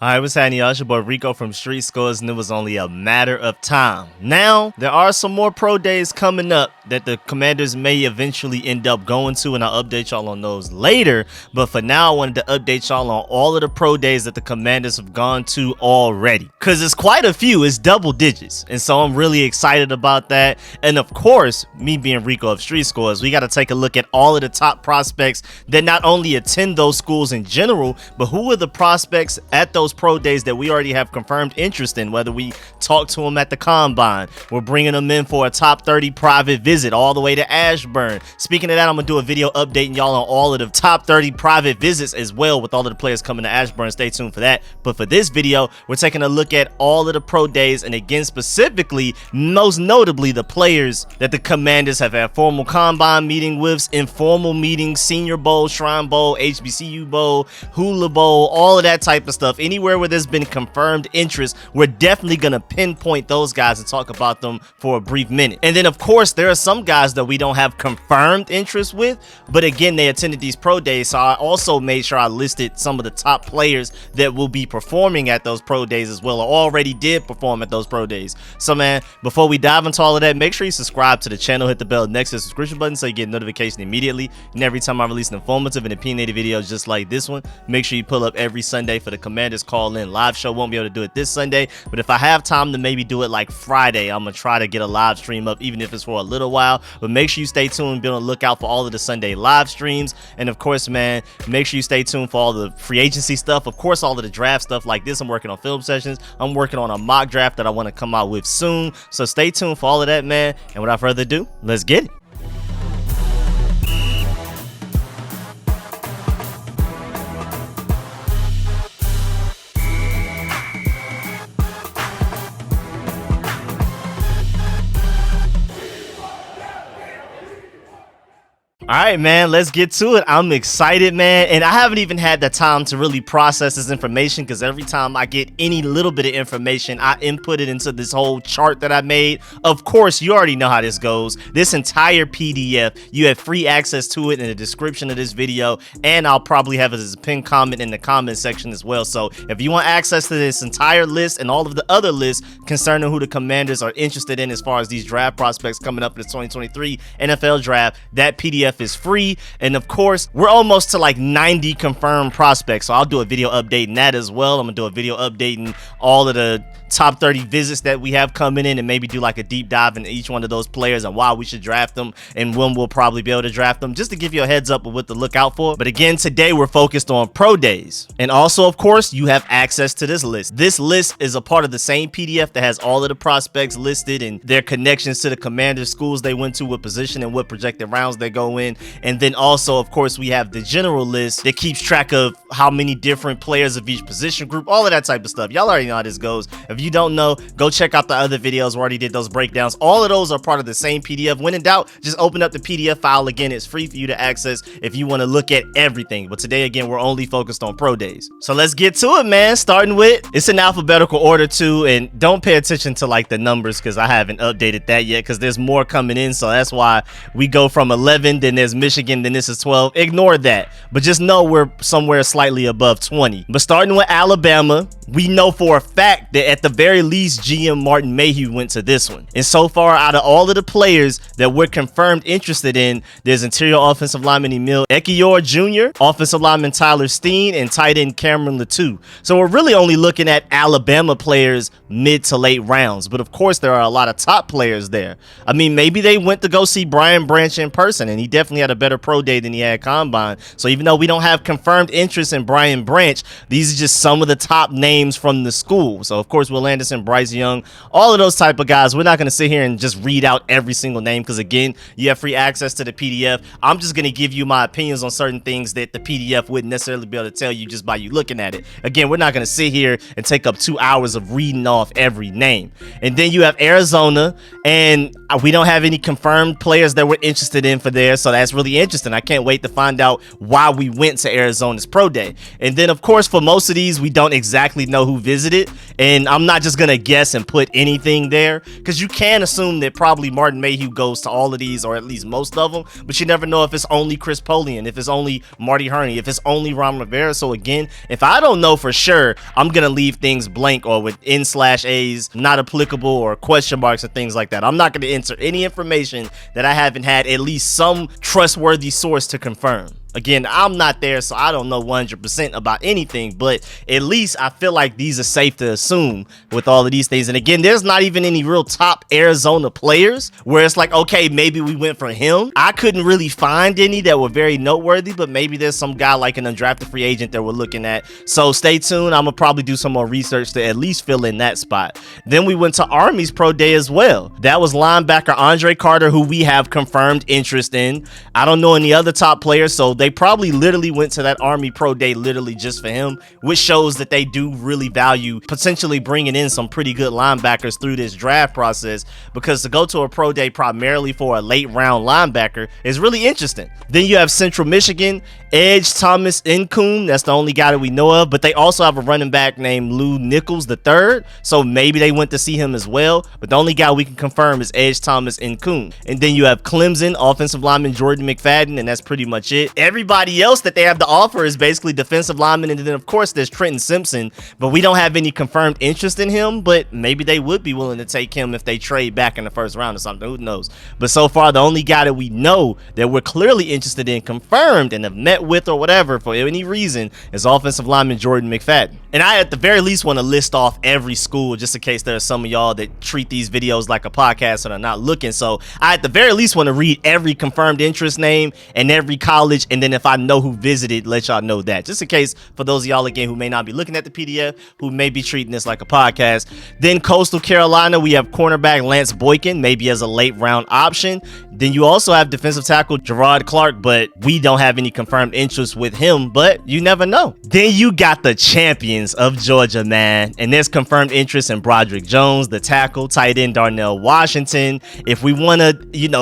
Alright, what's happening, y'all? It's your boy Rico from Street Scores, and it was only a matter of time. Now, there are some more pro days coming up that the Commanders may eventually end up going to, and I'll update y'all on those later. But for now, I wanted to update y'all on all of the pro days that the Commanders have gone to already. Because it's quite a few, it's double digits. And so I'm really excited about that. And of course, me being Rico of Street Scores, we got to take a look at all of the top prospects that not only attend those schools in general, but who are the prospects at those pro days that we already have confirmed interest in, whether we talk to them at the combine, we're bringing them in for a top 30 private visit all the way to Ashburn. Speaking of that, I'm gonna do a video updating y'all on all of the top 30 private visits as well, with all of the players coming to Ashburn. Stay tuned for that. But for this video, we're taking a look at all of the pro days, and again, specifically, most notably, the players that the Commanders have had formal combine meeting with, informal meetings, Senior Bowl, Shrine Bowl, HBCU Bowl, Hula Bowl, all of that type of stuff. Anywhere where there's been confirmed interest, we're definitely gonna pinpoint those guys and talk about them for a brief minute. And then of course there are some guys that we don't have confirmed interest with, but again, they attended these pro days, so I also made sure I listed some of the top players that will be performing at those pro days as well, or already did perform at those pro days. So man, before we dive into all of that, make sure you subscribe to the channel, hit the bell next to the subscription button so you get notification immediately, and every time I release an informative and opinionated videos just like this one. Make sure you pull up every Sunday for the Commanders Call In live show. Won't be able to do it this Sunday, but if I have time to maybe do it like Friday, I'm gonna try to get a live stream up, even if it's for a little while. But make sure you stay tuned, be on the lookout for all of the Sunday live streams. And of course, man, make sure you stay tuned for all the free agency stuff, of course all of the draft stuff like this. I'm working on film sessions, I'm working on a mock draft that I want to come out with soon, so stay tuned for all of that, man. And without further ado, let's get it. All right, man, let's get to it. I'm excited, man, and I haven't even had the time to really process this information, because every time I get any little bit of information, I input it into this whole chart that I made. Of course, you already know how this goes. This entire PDF, you have free access to it in the description of this video, and I'll probably have it as a pinned comment in the comment section as well. So if you want access to this entire list and all of the other lists concerning who the Commanders are interested in as far as these draft prospects coming up in the 2023 NFL draft, that PDF is free. And of course, we're almost to like 90 confirmed prospects, so I'll do a video updating that as well. I'm gonna do a video updating all of the top 30 visits that we have coming in, and maybe do like a deep dive into each one of those players and why we should draft them and when we'll probably be able to draft them, just to give you a heads up of what to look out for. But again, today we're focused on pro days, and also of course you have access to this list. This list is a part of the same PDF that has all of the prospects listed and their connections to the Commanders schools they went to, what position and what projected rounds they go in. And then also of course we have the general list that keeps track of how many different players of each position group, all of that type of stuff. Y'all already know how this goes. If you don't know, go check out the other videos. We already did those breakdowns. All of those are part of the same PDF. When in doubt, just open up the PDF file. Again, it's free for you to access if you want to look at everything. But today, again, we're only focused on pro days. So let's get to it, man. Starting with, it's in alphabetical order too, and don't pay attention to like the numbers because I haven't updated that yet, because there's more coming in. So that's why we go from 11, then there's Michigan, then this is 12. Ignore that, but just know we're somewhere slightly above 20. But starting with Alabama, we know for a fact that at the very least GM Martin Mayhew went to this one. And so far, out of all of the players that we're confirmed interested in, there's interior offensive lineman Emil Ekiyor Jr., offensive lineman Tyler Steen, and tight end Cameron Latou. So we're really only looking at Alabama players mid to late rounds, but of course there are a lot of top players there. I mean, maybe they went to go see Brian Branch in person, and he definitely had a better pro day than he had combine. So even though we don't have confirmed interest in Brian Branch, these are just some of the top names from the school. So of course Will Anderson, Bryce Young, all of those type of guys. We're not going to sit here and just read out every single name, because again, you have free access to the PDF. I'm just going to give you my opinions on certain things that the PDF wouldn't necessarily be able to tell you just by you looking at it. Again, we're not going to sit here and take up 2 hours of reading off every name. And then you have Arizona, and we don't have any confirmed players that we're interested in for there, so that's really interesting. I can't wait to find out why we went to Arizona's pro day. And then, of course, for most of these, we don't exactly know who visited. And I'm not just going to guess and put anything there, because you can assume that probably Martin Mayhew goes to all of these, or at least most of them. But you never know if it's only Chris Polian, if it's only Marty Herney, if it's only Ron Rivera. So again, if I don't know for sure, I'm going to leave things blank or with N/A's, not applicable, or question marks and things like that. I'm not going to enter any information that I haven't had at least some trustworthy source to confirm. Again, I'm not there, so I don't know 100% about anything, but at least I feel like these are safe to assume with all of these things. And again, there's not even any real top Arizona players where it's like, okay, maybe we went for him. I couldn't really find any that were very noteworthy, but maybe there's some guy like an undrafted free agent that we're looking at. So stay tuned. I'm gonna probably do some more research to at least fill in that spot. Then we went to Army's pro day as well. That was linebacker Andre Carter, who we have confirmed interest in. I don't know any other top players, so they probably literally went to that Army pro day literally just for him, which shows that they do really value potentially bringing in some pretty good linebackers through this draft process, because to go to a pro day primarily for a late round linebacker is really interesting. Then you have Central Michigan edge Thomas Nkoum. That's the only guy that we know of, but they also have a running back named Lou Nichols III, so maybe they went to see him as well. But the only guy we can confirm is edge Thomas Nkoum. And then you have Clemson offensive lineman Jordan McFadden, and that's pretty much it. Everybody else that they have to offer is basically defensive linemen, and then of course there's Trenton Simpson, but we don't have any confirmed interest in him. But maybe they would be willing to take him if they trade back in the first round or something, who knows. But so far the only guy that we know that we're clearly interested in, confirmed, and have met with or whatever for any reason is offensive lineman Jordan McFadden. And I at the very least want to list off every school, just in case there are some of y'all that treat these videos like a podcast and are not looking. So I at the very least want to read every confirmed interest name and every college, and then if I know who visited, let y'all know that, just in case for those of y'all again who may not be looking at the PDF, who may be treating this like a podcast. Then Coastal Carolina, we have cornerback Lance Boykin, maybe as a late round option. Then you also have defensive tackle Gerard Clark, but we don't have any confirmed interest with him, but you never know. Then you got the champions of Georgia, man, and there's confirmed interest in Broderick Jones, the tackle, tight end Darnell Washington. If we want to,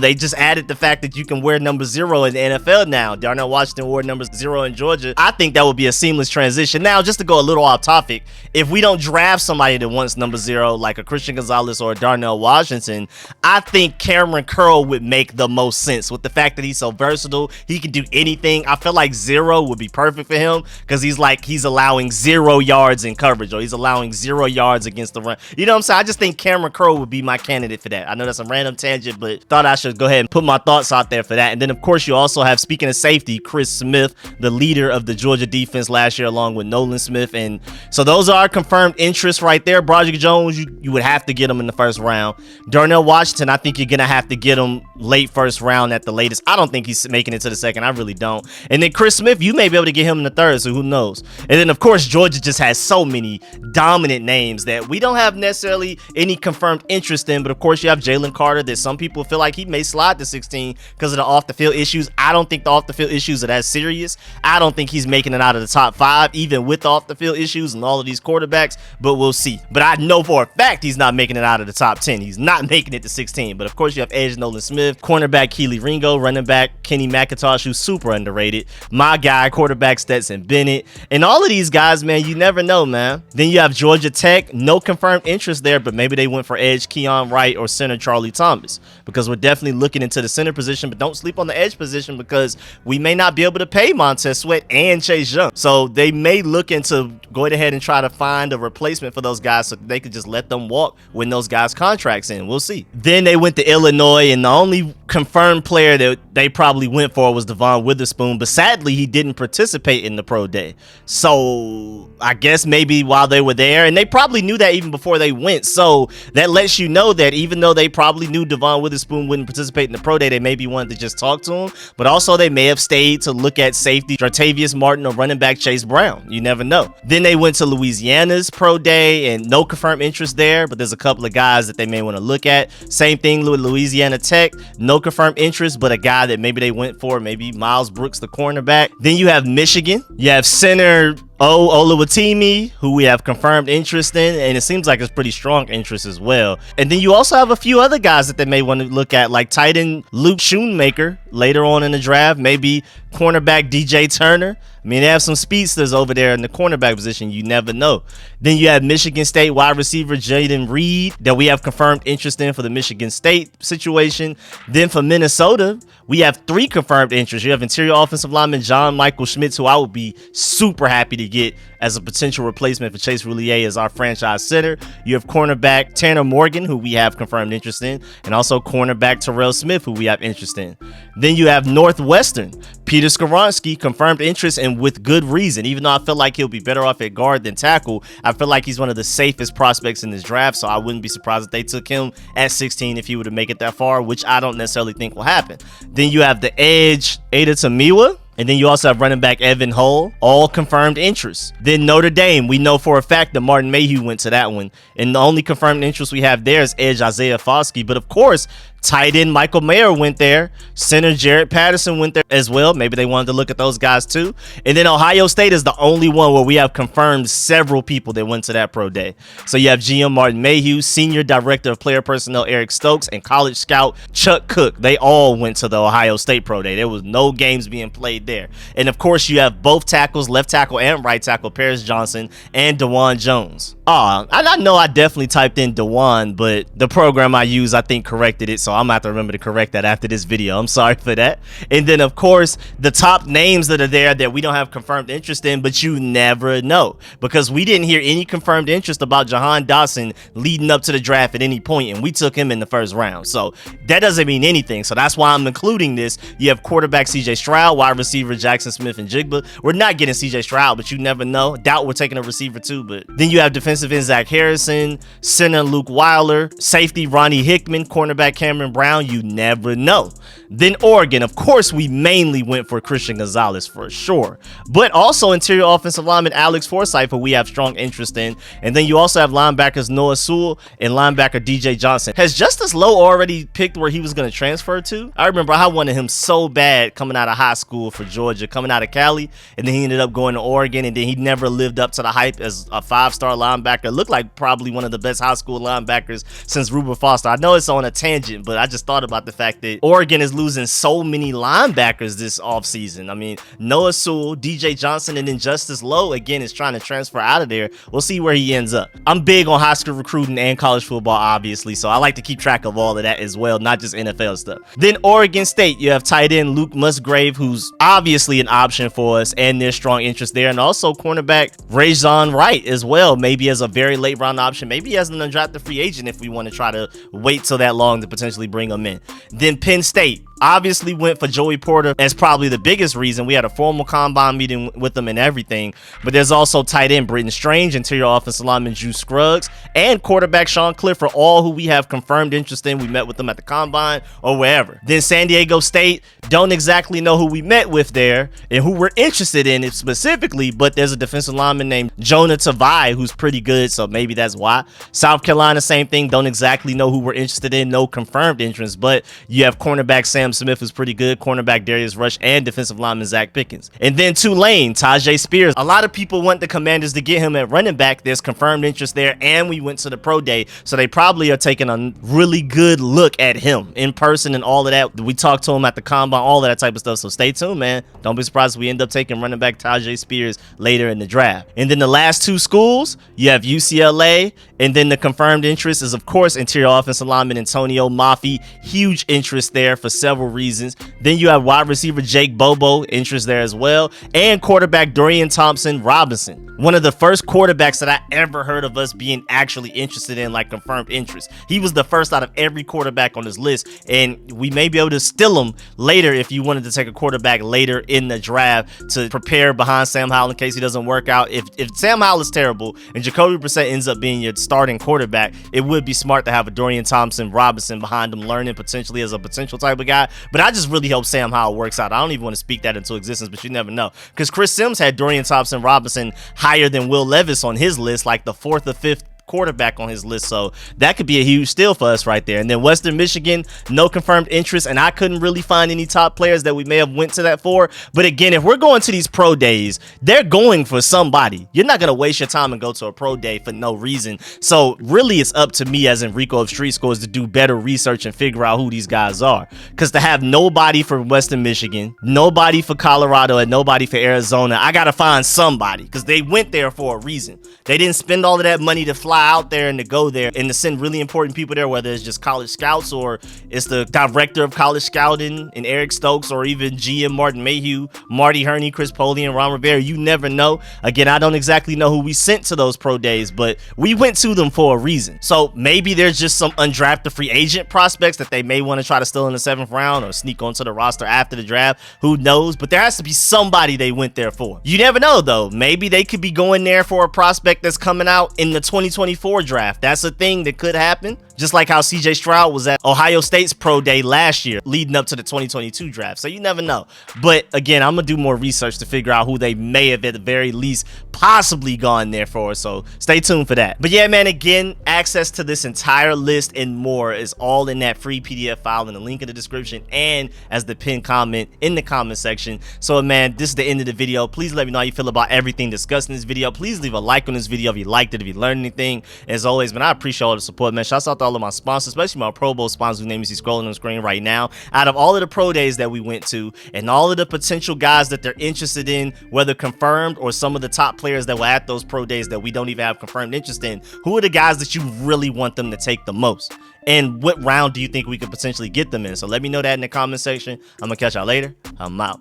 they just added the fact that you can wear number 0 in the NFL now. Darnell Washington wore number 0 in Georgia. I think that would be a seamless transition. Now, just to go a little off topic, if we don't draft somebody that wants number 0, like a Christian Gonzalez or a Darnell Washington, I think Cameron Curl would make the most sense with the fact that he's so versatile. He can do anything. I feel like 0 would be perfect for him, because he's allowing 0 yards in coverage, or he's allowing 0 yards against the run. You know what I'm saying? I just think Cameron Curl would be my candidate for that. I know that's a random tangent, but thought I should go ahead and put my thoughts out there for that. And then of course you also have, speaking of safety, Chris Smith, the leader of the Georgia defense last year, along with Nolan Smith. And so those are confirmed interests right there. Broderick Jones, you would have to get him in the first round. Darnell Washington, I think you're gonna have to get him late first round at the latest. I don't think he's making it to the second. I really don't. And then Chris Smith, you may be able to get him in the third, so who knows. And then of course Georgia just has so many dominant names that we don't have necessarily any confirmed interest in. But of course you have Jalen Carter, that some people feel like he may slide to 16 because of the off the field issues. I don't think the off the field issues are that serious. I don't think he's making it out of the top 5, even with the off the field issues and all of these quarterbacks, but we'll see. But I know for a fact he's not making it out of the top 10. He's not making it to 16. But of course you have edge Nolan Smith, cornerback Keely Ringo, running back Kenny McIntosh, who's super underrated, my guy quarterback Stetson Bennett, and all of these guys, man, you never know, man. Then you have Georgia Tech, no confirmed interest there, but maybe they went for edge Keon Wright or center Charlie Thomas, because we're definitely looking into the center position. But don't sleep on the edge position, because we may not be able to pay Montez Sweat and Chase Young, so they may look into going ahead and try to find a replacement for those guys so they could just let them walk when those guys contracts in. We'll see. Then they went to Illinois, and the only confirmed player that they probably went for was Devon Witherspoon, but sadly he didn't participate in the pro day. So I guess maybe while they were there, and they probably knew that even before they went, so that lets you know that even though they probably knew Devon Witherspoon wouldn't participate in the pro day, they maybe wanted to just talk to him, but also they may have stayed to look at safety Jartavius Martin or running back Chase Brown. You never know. Then they went to Louisiana's pro day, and no confirmed interest there, but there's a couple of guys that they may want to look at. Same thing with Louisiana Tech, no confirmed interest, but a guy that maybe they went for, maybe Miles Brooks, the cornerback. Then you have Michigan. You have center Oluwatimi, who we have confirmed interest in, and it seems like it's pretty strong interest as well. And then you also have a few other guys that they may want to look at, like tight end Luke Schoonmaker later on in the draft, maybe cornerback DJ Turner. I mean, they have some speedsters over there in the cornerback position. You never know. Then you have Michigan State wide receiver Jaden Reed that we have confirmed interest in for the Michigan State situation. Then for Minnesota, we have 3 confirmed interests. You have interior offensive lineman John Michael Schmitz, who I would be super happy to get as a potential replacement for Chase Roulier as our franchise center. You have cornerback Tanner Morgan, who we have confirmed interest in, and also cornerback Terrell Smith, who we have interest in. Then you have Northwestern, Peter Skoronski, confirmed interest, and with good reason. Even though I feel like he'll be better off at guard than tackle, I feel like he's one of the safest prospects in this draft, so I wouldn't be surprised if they took him at 16 if he were to make it that far, which I don't necessarily think will happen. Then you have the edge Ada Tamiwa. And then you also have running back Evan Hull, all confirmed interests. Then Notre Dame, we know for a fact that Martin Mayhew went to that one. And the only confirmed interest we have there is edge Isaiah Foskey. But of course, tight end Michael Mayer went there. Center Jared Patterson went there as well. Maybe they wanted to look at those guys too. And then Ohio State is the only one where we have confirmed several people that went to that pro day. So you have GM Martin Mayhew, Senior Director of Player Personnel Eric Stokes, and college scout Chuck Cook. They all went to the Ohio State pro day. There was no games being played there. And of course, you have both tackles, left tackle and right tackle, Paris Johnson and DeJuan Jones. I know I definitely typed in DeJuan, but the program I use, I think, corrected it. So I'm gonna have to remember to correct that after this video. I'm sorry for that. And then, of course, the top names that are there that we don't have confirmed interest in, but you never know, because we didn't hear any confirmed interest about Jahan Dotson leading up to the draft at any point, and we took him in the first round. So that doesn't mean anything. So that's why I'm including this. You have quarterback CJ Stroud, wide receiver Jackson Smith and Jigba. We're not getting CJ Stroud, but you never know. Doubt we're taking a receiver too. But then you have defensive end Zach Harrison, center Luke Weiler, safety Ronnie Hickman, cornerback Cameron Brown. You never know. Then Oregon, of course, we mainly went for Christian Gonzalez for sure, but also interior offensive lineman Alex Forsythe, who we have strong interest in. And then you also have linebackers Noah Sewell and linebacker DJ Johnson. Has Justice Lowe already picked where he was going to transfer to? I remember I wanted him so bad coming out of high school for Georgia, coming out of Cali, and then he ended up going to Oregon, and then he never lived up to the hype as a 5-star linebacker. Looked like probably one of the best high school linebackers since Ruben Foster. I know it's on a tangent, but I just thought about the fact that Oregon is losing so many linebackers this offseason. I mean, Noah Sewell, DJ Johnson, and then Justice Lowe, again, is trying to transfer out of there. We'll see where he ends up. I'm big on high school recruiting and college football, obviously, so I like to keep track of all of that as well, not just NFL stuff. Then Oregon State, you have tight end Luke Musgrave, who's obviously an option for us, and there's strong interest there. And also cornerback Rajon Wright as well, maybe as a very late round option, maybe as an undrafted free agent if we want to try to wait till that long to potentially bring him in. Then Penn State obviously went for Joey Porter as probably the biggest reason. We had a formal combine meeting with them and everything, but there's also tight end Britton Strange, interior offensive lineman Drew Scruggs, and quarterback Sean Clifford, all who we have confirmed interest in. We met with them at the combine or wherever. Then San Diego State, don't exactly know who we met with there and who we're interested in it specifically, but there's a defensive lineman named Jonah Tavai who's pretty good, so maybe that's why. South Carolina, same thing, don't exactly know who we're interested in, no confirmed interest, but you have cornerback Sam Smith, who's pretty good, cornerback Darius Rush, and defensive lineman Zach Pickens. And then Tulane, Tajay Spears. A lot of people want the Commanders to get him at running back. There's confirmed interest there, and we went to the pro day, so they probably are taking a really good look at him in person and all of that. We talked to him at the combine, all of that type of stuff, so stay tuned, man. Don't be surprised if we end up taking running back Tajay Spears later in the draft. And then the last two schools, you have UCLA, and then the confirmed interest is, of course, interior offensive lineman Antonio Mafi. Huge interest there for several reasons. Then you have wide receiver Jake Bobo, interest there as well, and quarterback Dorian Thompson Robinson. One of the first quarterbacks that I ever heard of us being actually interested in, like confirmed interest. He was the first out of every quarterback on this list, and we may be able to steal him later if you wanted to take a quarterback later in the draft to prepare behind Sam Howell in case he doesn't work out. If Sam Howell is terrible and Jacoby Brissett ends up being your starting quarterback, it would be smart to have a Dorian Thompson Robinson behind him, learning potentially as a potential type of guy. But I just really hope Sam Howell works out. I don't even want to speak that into existence, but you never know, because Chris Sims had Dorian Thompson Robinson higher than Will Levis on his list, like the 4th or 5th quarterback on his list. So that could be a huge steal for us right there. And then Western Michigan, no confirmed interest, and I couldn't really find any top players that we may have went to that for. But again, if we're going to these pro days, they're going for somebody. You're not going to waste your time and go to a pro day for no reason. So really it's up to me as in Rico of Street Scores to do better research and figure out who these guys are. Because to have nobody for Western Michigan, nobody for Colorado, and nobody for Arizona, I got to find somebody because they went there for a reason. They didn't spend all of that money to fly out there and to go there and to send really important people there, whether it's just college scouts or it's the director of college scouting and Eric Stokes or even GM Martin Mayhew, Marty Herney, Chris Poley, and Ron Rivera. You never know. Again, I don't exactly know who we sent to those pro days, but we went to them for a reason. So maybe there's just some undrafted free agent prospects that they may want to try to steal in the 7th round or sneak onto the roster after the draft. Who knows? But there has to be somebody they went there for. You never know though. Maybe they could be going there for a prospect that's coming out in the 2024 draft. That's a thing that could happen. Just like how CJ Stroud was at Ohio State's pro day last year leading up to the 2022 draft. So you never know. But again, I'm going to do more research to figure out who they may have at the very least possibly gone there for. So stay tuned for that. But yeah, man, again, access to this entire list and more is all in that free PDF file in the link in the description and as the pinned comment in the comment section. So man, this is the end of the video. Please let me know how you feel about everything discussed in this video. Please leave a like on this video if you liked it, if you learned anything. As always, man, I appreciate all the support, man. Shouts out to all of my sponsors, especially my Pro Bowl sponsors whose name you see scrolling on the screen right now. Out of all of the pro days that we went to and all of the potential guys that they're interested in, whether confirmed or some of the top players that were at those pro days that we don't even have confirmed interest in, who are the guys that you really want them to take the most? And what round do you think we could potentially get them in? So let me know that in the comment section. I'm gonna catch y'all later. I'm out.